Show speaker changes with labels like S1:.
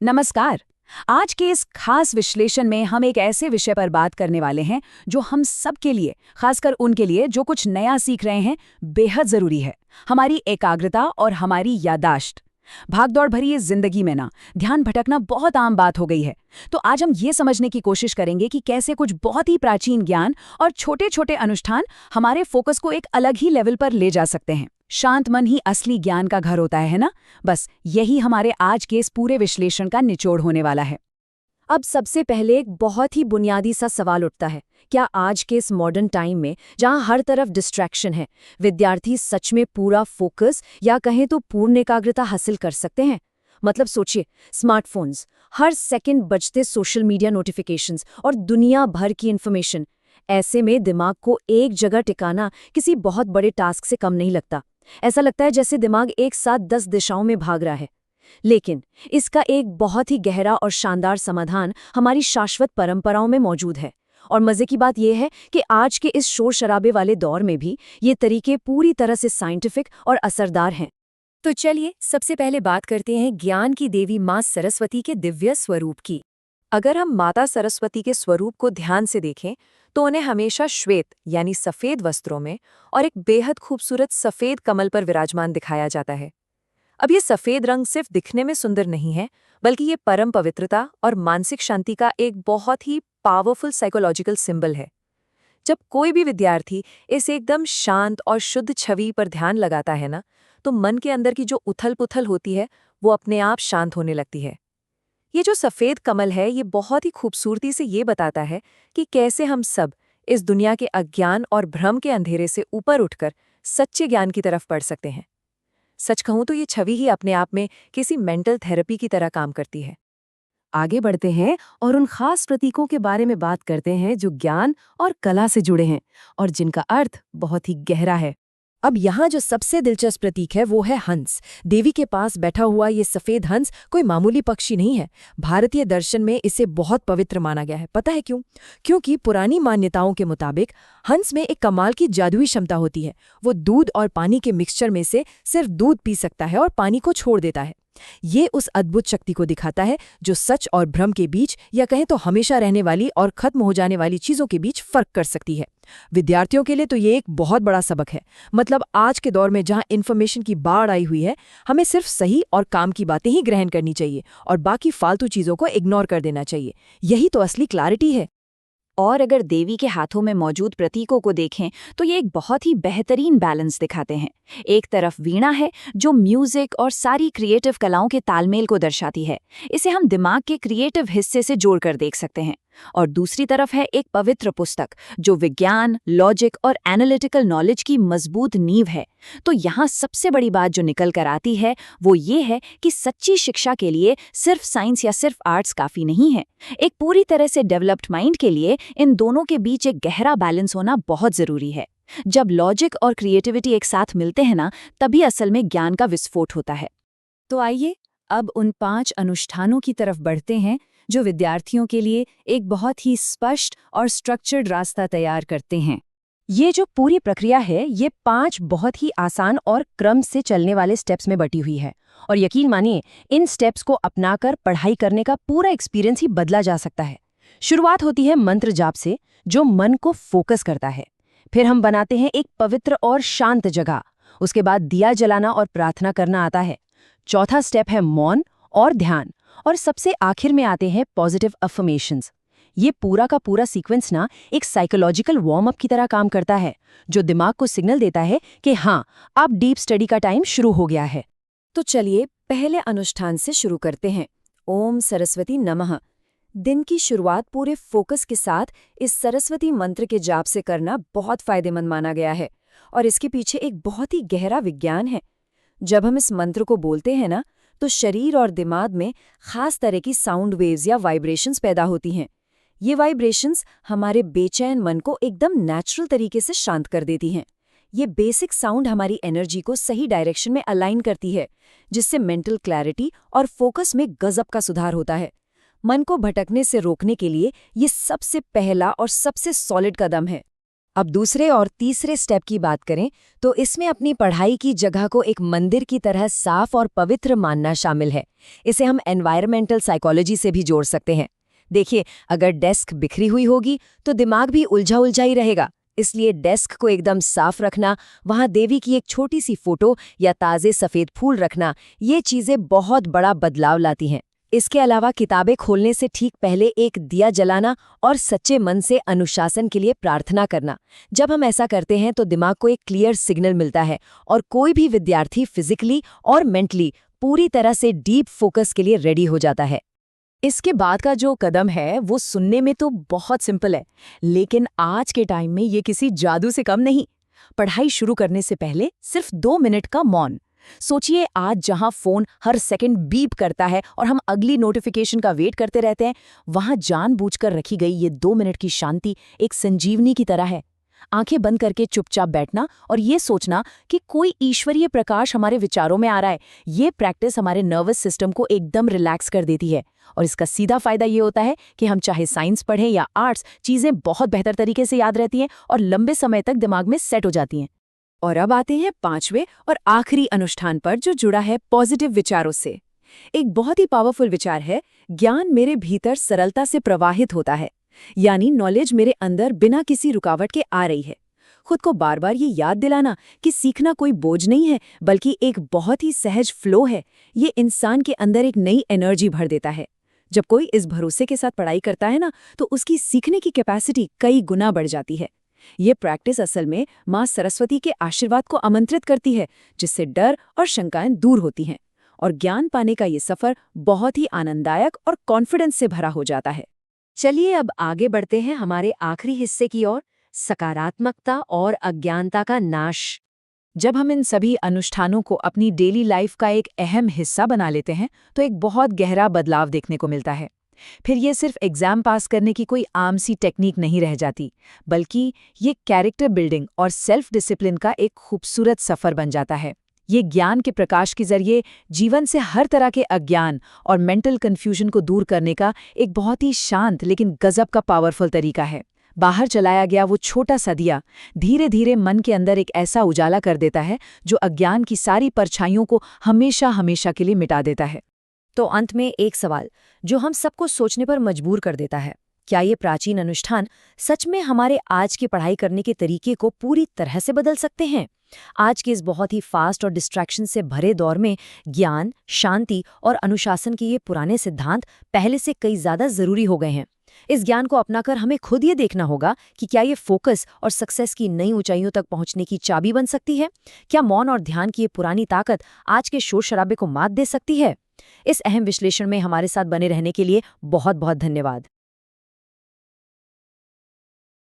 S1: नमस्कार। आज के इस खास विश्लेषण में हम एक ऐसे विषय पर बात करने वाले हैं जो हम सब के लिए, खासकर उनके लिए जो कुछ नया सीख रहे हैं, बेहद जरूरी है। हमारी एकाग्रता और हमारी याददाश्त। भागदौड़ भरी इस जिंदगी में ना ध्यान भटकना बहुत आम बात हो गई है। तो आज हम ये समझने की कोशिश करेंगे कि कैसे कुछ बहुत ही प्राचीन ज्ञान और छोटे छोटे अनुष्ठान हमारे फोकस को एक अलग ही लेवल पर ले जा सकते हैं। शांत मन ही असली ज्ञान का घर होता है ना। बस यही हमारे आज के इस पूरे विश्लेषण का निचोड़ होने वाला है।
S2: अब सबसे पहले एक बहुत ही बुनियादी सा सवाल उठता है, क्या आज के इस मॉडर्न टाइम में जहां हर तरफ डिस्ट्रैक्शन है, विद्यार्थी सच में पूरा फोकस या कहें तो पूर्ण एकाग्रता हासिल कर सकते हैं? मतलब सोचिए, स्मार्टफोन्स, हर सेकंड बजते सोशल मीडिया नोटिफिकेशंस और दुनिया भर की इन्फॉर्मेशन। ऐसे में दिमाग को एक जगह टिकाना किसी बहुत बड़े टास्क से कम नहीं लगता। ऐसा लगता है जैसे दिमाग एक साथ 10 दिशाओं में भाग रहा है। लेकिन इसका एक बहुत ही गहरा और शानदार समाधान हमारी शाश्वत परंपराओं में मौजूद है। और मजे की बात यह है कि आज के इस शोर शराबे वाले दौर में भी ये तरीके पूरी तरह से साइंटिफिक और असरदार हैं। तो चलिए सबसे पहले बात करते हैं ज्ञान की देवी माँ सरस्वती के दिव्य स्वरूप की। अगर हम माता सरस्वती के स्वरूप को ध्यान से देखें तो उन्हें हमेशा श्वेत यानी सफेद वस्त्रों में और एक बेहद खूबसूरत सफेद कमल पर विराजमान दिखाया जाता है। अब ये सफेद रंग सिर्फ दिखने में सुंदर नहीं है, बल्कि ये परम पवित्रता और मानसिक शांति का एक बहुत ही पावरफुल साइकोलॉजिकल सिंबल है। जब कोई भी विद्यार्थी इस एकदम शांत और शुद्ध छवि पर ध्यान लगाता है ना, तो मन के अंदर की जो उथल पुथल होती है वो अपने आप शांत होने लगती है। ये जो सफेद कमल है, ये बहुत ही खूबसूरती से ये बताता है कि कैसे हम सब इस दुनिया के अज्ञान और भ्रम के अंधेरे से ऊपर उठकर सच्चे ज्ञान की तरफ बढ़ सकते हैं। सच कहूं तो ये छवि ही अपने आप में किसी मेंटल थेरेपी की तरह काम करती है। आगे बढ़ते हैं और उन खास प्रतीकों के बारे में बात करते हैं जो ज्ञान और कला से जुड़े हैं और जिनका अर्थ बहुत ही गहरा है। अब यहाँ जो सबसे दिलचस्प प्रतीक है वो है हंस। देवी के पास बैठा हुआ ये सफेद हंस कोई मामूली पक्षी नहीं है। भारतीय दर्शन में इसे बहुत पवित्र माना गया है। पता है क्यों? क्योंकि पुरानी मान्यताओं के मुताबिक हंस में एक कमाल की जादुई क्षमता होती है। वो दूध और पानी के मिक्सचर में से सिर्फ दूध पी सकता है और पानी को छोड़ देता है। ये उस अद्भुत शक्ति को दिखाता है जो सच और भ्रम के बीच, या कहें तो हमेशा रहने वाली और खत्म हो जाने वाली चीजों के बीच फर्क कर सकती है। विद्यार्थियों के लिए तो ये एक बहुत बड़ा सबक है। मतलब आज के दौर में जहां इन्फॉर्मेशन की बाढ़ आई हुई है, हमें सिर्फ सही और काम की बातें ही ग्रहण करनी चाहिए और बाकी फालतू चीजों को इग्नोर कर देना चाहिए। यही तो असली क्लैरिटी है।
S1: और अगर देवी के हाथों में मौजूद प्रतीकों को देखें तो ये एक बहुत ही बेहतरीन बैलेंस दिखाते हैं। एक तरफ वीणा है जो म्यूजिक और सारी क्रिएटिव कलाओं के तालमेल को दर्शाती है। इसे हम दिमाग के क्रिएटिव हिस्से से जोड़कर देख सकते हैं। और दूसरी तरफ है एक पवित्र पुस्तक जो विज्ञान, लॉजिक और एनालिटिकल नॉलेज की मजबूत नींव है। तो यहाँ सबसे बड़ी बात जो निकल कर आती है वो ये है कि सच्ची शिक्षा के लिए सिर्फ साइंस या सिर्फ आर्ट्स काफी नहीं है। एक पूरी तरह से डेवलप्ड माइंड के लिए इन दोनों के बीच एक गहरा बैलेंस होना बहुत जरूरी है। जब लॉजिक और क्रिएटिविटी एक साथ मिलते हैं ना, तभी असल में ज्ञान का विस्फोट होता है। तो आइए अब उन 5 अनुष्ठानों की तरफ बढ़ते हैं जो विद्यार्थियों के लिए एक बहुत ही स्पष्ट और स्ट्रक्चर्ड रास्ता तैयार करते हैं। ये जो पूरी प्रक्रिया है, ये 5 बहुत ही आसान और क्रम से चलने वाले स्टेप्स में बटी हुई है। और यकीन मानिए, इन स्टेप्स को अपनाकर पढ़ाई करने का पूरा एक्सपीरियंस ही बदला जा सकता है। शुरुआत होती है मंत्र जाप से, जो मन को फोकस करता है। फिर हम बनाते हैं एक पवित्र और शांत जगह। उसके बाद दिया जलाना और प्रार्थना करना आता है। चौथा स्टेप है मौन और ध्यान। और सबसे आखिर में आते हैं पॉजिटिव अफर्मेशंस। ये पूरा का पूरा सीक्वेंस ना एक साइकोलॉजिकल वार्म अप की तरह काम करता है, जो दिमाग को सिग्नल देता है कि हाँ, अब डीप स्टडी का टाइम शुरू हो गया है। तो चलिए पहले अनुष्ठान से शुरू करते हैं। ओम सरस्वती नमः। दिन की शुरुआत पूरे फोकस के साथ इस सरस्वती मंत्र के जाप से करना बहुत फायदेमंद माना गया है। और इसके पीछे एक बहुत ही गहरा विज्ञान है। जब हम इस मंत्र को बोलते हैं ना, तो शरीर और दिमाग में खास तरह की साउंड वेव्स या वाइब्रेशंस पैदा होती हैं। ये वाइब्रेशंस हमारे बेचैन मन को एकदम नेचुरल तरीके से शांत कर देती हैं। ये बेसिक साउंड हमारी एनर्जी को सही डायरेक्शन में अलाइन करती है, जिससे मेंटल क्लैरिटी और फोकस में गजब का सुधार होता है। मन को भटकने से रोकने के लिए ये सबसे पहला और सबसे सॉलिड कदम है।
S2: अब दूसरे और तीसरे स्टेप की बात करें तो इसमें अपनी पढ़ाई की जगह को एक मंदिर की तरह साफ और पवित्र मानना शामिल है। इसे हम एनवायरमेंटल साइकोलॉजी से भी जोड़ सकते हैं। देखिए, अगर डेस्क बिखरी हुई होगी तो दिमाग भी उलझा उलझा ही रहेगा। इसलिए डेस्क को एकदम साफ रखना, वहां देवी की एक छोटी सी फोटो या ताज़े सफ़ेद फूल रखना, ये चीज़ें बहुत बड़ा बदलाव लाती हैं। इसके अलावा किताबें खोलने से ठीक पहले एक दिया जलाना और सच्चे मन से अनुशासन के लिए प्रार्थना करना। जब हम ऐसा करते हैं तो दिमाग को एक क्लियर सिग्नल मिलता है और कोई भी विद्यार्थी फिजिकली और मेंटली पूरी तरह से डीप फोकस के लिए रेडी हो जाता है।
S1: इसके बाद का जो कदम है वो सुनने में तो बहुत सिंपल है, लेकिन आज के टाइम में ये किसी जादू से कम नहीं। पढ़ाई शुरू करने से पहले सिर्फ 2 मिनट का मौन। सोचिए, आज जहां फोन हर सेकंड बीप करता है और हम अगली नोटिफिकेशन का वेट करते रहते हैं, वहां जानबूझकर रखी गई ये 2 मिनट की शांति एक संजीवनी की तरह है। आंखें बंद करके चुपचाप बैठना और ये सोचना कि कोई ईश्वरीय प्रकाश हमारे विचारों में आ रहा है, ये प्रैक्टिस हमारे नर्वस सिस्टम को एकदम रिलैक्स कर देती है। और इसका सीधा फायदा ये होता है कि हम चाहे साइंस पढ़ें या आर्ट्स, चीजें बहुत बेहतर तरीके से याद रहती हैं और लंबे समय तक दिमाग में सेट हो जाती हैं।
S2: और अब आते हैं 5वें और आखिरी अनुष्ठान पर, जो जुड़ा है पॉजिटिव विचारों से। एक बहुत ही पावरफुल विचार है, ज्ञान मेरे भीतर सरलता से प्रवाहित होता है, यानी नॉलेज मेरे अंदर बिना किसी रुकावट के आ रही है। खुद को बार बार ये याद दिलाना कि सीखना कोई बोझ नहीं है, बल्कि एक बहुत ही सहज फ्लो है, ये इंसान के अंदर एक नई एनर्जी भर देता है। जब कोई इस भरोसे के साथ पढ़ाई करता है ना, तो उसकी सीखने की कैपेसिटी कई गुना बढ़ जाती है। ये प्रैक्टिस असल में माँ सरस्वती के आशीर्वाद को आमंत्रित करती है, जिससे डर और शंकाएं दूर होती हैं, और ज्ञान पाने का ये सफर बहुत ही आनंददायक और कॉन्फिडेंस से भरा हो जाता है। चलिए अब आगे बढ़ते हैं हमारे आखिरी हिस्से की ओर, सकारात्मकता और अज्ञानता का नाश।
S1: जब हम इन सभी अनुष्ठानों को अपनी डेली लाइफ का एक अहम हिस्सा बना लेते हैं, तो एक बहुत गहरा बदलाव देखने को मिलता है। फिर ये सिर्फ एग्जाम पास करने की कोई आम सी टेक्निक नहीं रह जाती, बल्कि ये कैरेक्टर बिल्डिंग और सेल्फ डिसिप्लिन का एक खूबसूरत सफ़र बन जाता है। ये ज्ञान के प्रकाश के जरिए जीवन से हर तरह के अज्ञान और मेंटल कन्फ्यूजन को दूर करने का एक बहुत ही शांत लेकिन गजब का पावरफुल तरीका है। बाहर चलाया गया वो छोटा सा दिया धीरे धीरे मन के अंदर एक ऐसा उजाला कर देता है जो अज्ञान की सारी परछाइयों को हमेशा हमेशा के लिए मिटा देता है।
S2: तो अंत में एक सवाल जो हम सबको सोचने पर मजबूर कर देता है, क्या ये प्राचीन अनुष्ठान सच में हमारे आज की पढ़ाई करने के तरीके को पूरी तरह से बदल सकते हैं? आज के इस बहुत ही फास्ट और डिस्ट्रैक्शन से भरे दौर में ज्ञान, शांति और अनुशासन के ये पुराने सिद्धांत पहले से कई ज्यादा जरूरी हो गए हैं। इस ज्ञान को अपनाकर हमें खुद ये देखना होगा कि क्या ये फोकस और सक्सेस की नई ऊंचाइयों तक पहुंचने की चाबी बन सकती है? क्या मौन और ध्यान की ये पुरानी ताकत आज के शोर शराबे को मात दे सकती है? इस अहम विश्लेषण में हमारे साथ बने रहने के लिए बहुत बहुत धन्यवाद।